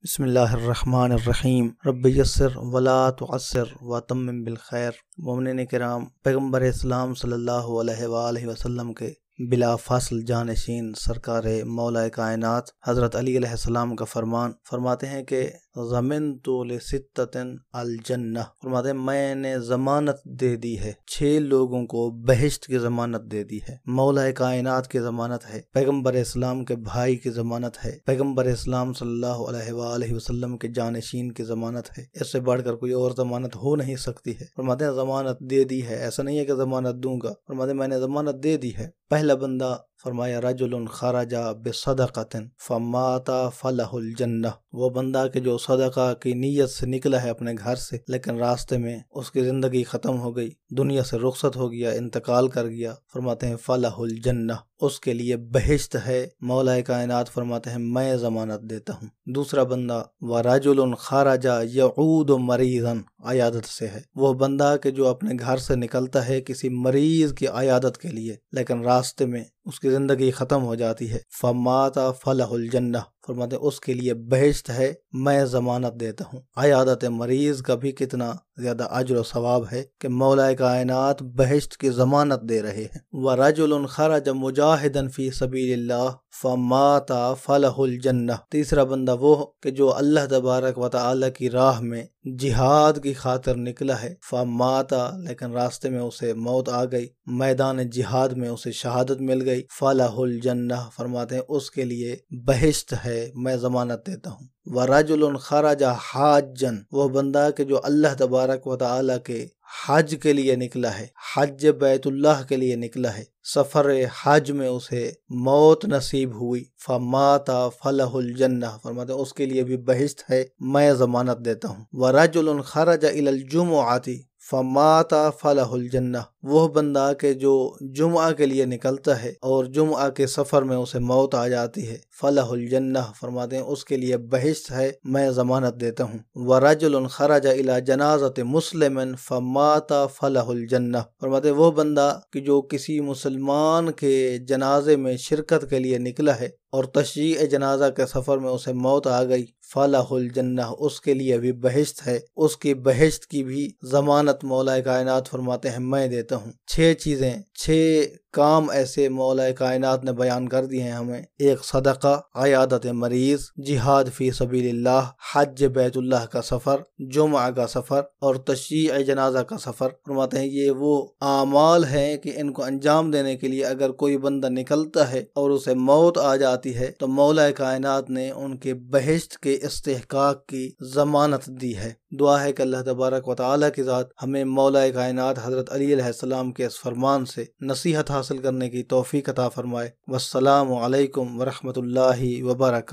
بسم اللہ الرحمن الرحیم رب یسر ولا تعسر وتمم بالخیر۔ مومنین کرام، پیغمبر اسلام صلی اللہ علیہ وآلہ وسلم کے بلا فاصل جانشین سرکار مولا کائنات حضرت علی علیہ السلام کا فرماتے ہیں کہ ضمنت لستۃ الجنہ، فرماتے ہیں میں نے ضمانت دے دی ہے 6 لوگوں کو، بہشت کی ضمانت دے دی ہے۔ مولا کائنات کی ضمانت ہے، پیغمبر اسلام کے بھائی کی ضمانت ہے، پیغمبر اسلام صلی اللہ علیہ وآلہ وسلم کے جانشین کی ضمانت ہے۔ اس سے بڑھ کر کوئی اور ضمانت ہو نہیں سکتی ہے۔ فرماتے ہیں ضمانت دے دی ہے، ایسا نہیں ہے کہ ضمانت دوں گا، فرماتے ہیں میں نے ضمانت دے دی ہے۔ پہلا بندہ فرمایا رجل خرج بصدقۃ فمات فلہ الجنہ، وہ بندہ کہ جو صدقہ کی نیت سے نکلا ہے اپنے گھر سے، لیکن راستے میں اس کی زندگی ختم ہو گئی، دنیا سے رخصت ہو گیا، انتقال کر گیا، فرماتے ہیں فلہ الجنہ، اس کے لیے بہشت ہے۔ مولا کائنات فرماتے ہیں میں ضمانت دیتا ہوں۔ دوسرا بندہ ورجل خرج یعود مریضا، عیادت سے ہے، وہ بندہ کہ جو اپنے گھر سے نکلتا ہے کسی مریض کی عیادت کے لیے، لیکن راستے میں اس کی زندگی ختم ہو جاتی ہے، فمات فلہ الجنہ، فرماتے اس کے لیے بہشت ہے، میں ضمانت دیتا ہوں۔ عیادت مریض کا بھی کتنا زیادہ اجر و ثواب ہے کہ مولا کائنات بہشت کی ضمانت دے رہے ہیں۔ وَرَجُلٌ خَرَجَ مُجَاهِدًا فِي سَبِيلِ اللَّهِ فَمَاتَ فَلَهُ الْجَنَّةُ، تیسرا بندہ وہ کہ جو اللہ تبارک و تعالی کی راہ میں جہاد کی خاطر نکلا ہے، فَمَاتَ، لیکن راستے میں اسے موت آ گئی، میدان جہاد میں اسے شہادت مل گئی، فَلَهُ الْجَنَّةُ، فرماتے ہیں اس کے لیے بہشت ہے، میں ضمانت دیتا ہوں۔ وَرَجُلٌ خَرَجَ حَاجًّا، وہ بندہ کہ جو اللہ تبارک و تعالی کے حج کے لیے نکلا ہے، حج بیت اللہ کے لیے نکلا ہے، سفر حج میں اسے موت نصیب ہوئی، فمات فلہ الجنہ، فرماتے ہیں اس کے لیے بھی بہشت ہے، میں ضمانت دیتا ہوں۔ وَرَجُلٌ خَرَجَ إِلَى الْجُمُعَةِ فمات فلہ الجنہ، وہ بندہ کہ جو جمعہ کے لیے نکلتا ہے اور جمعہ کے سفر میں اسے موت آ جاتی ہے، فلہ الجنہ، فرماتے ہیں اس کے لیے بہشت ہے، میں ضمانت دیتا ہوں۔ وَرَجُلٌ خَرَجَ إِلَى جَنَازَةِ مُسْلِمٍ فَمَاتَ فَلَهُ الْجَنَّةُ، فرماتے ہیں وہ بندہ کہ جو کسی مسلمان کے جنازے میں شرکت کے لیے نکلا ہے اور تشییع جنازہ کے سفر میں اسے موت آ گئی، فَلَهُ الْجَنَّةُ، اس کے لیے بھی بہشت ہے، اس کی بہشت کی بھی ضمانت مولا کائنات فرماتے ہیں میں دیتا ہوں۔ 6 چیزیں، 6 کام ایسے مولا کائنات نے بیان کر دی ہیں ہمیں، ایک صدقہ، عیادت مریض، جہاد فی سبیل اللہ، حج بیت اللہ کا سفر، جمعہ کا سفر اور تشییع جنازہ کا سفر۔ فرماتے ہیں یہ وہ اعمال ہیں کہ ان کو انجام دینے کے لیے اگر کوئی بندہ نکلتا ہے اور اسے موت آ جاتی ہے تو مولا کائنات نے ان کے بہشت کے استحقاق کی ضمانت دی ہے۔ دعا ہے کہ اللہ تبارک و تعالی کی ذات ہمیں مولا کائنات حضرت علی علیہ السلام کے اس فرمان سے نصیحت حاصل کرنے کی توفیق عطا فرمائے۔ والسلام علیکم ورحمۃ اللہ وبرکاتہ۔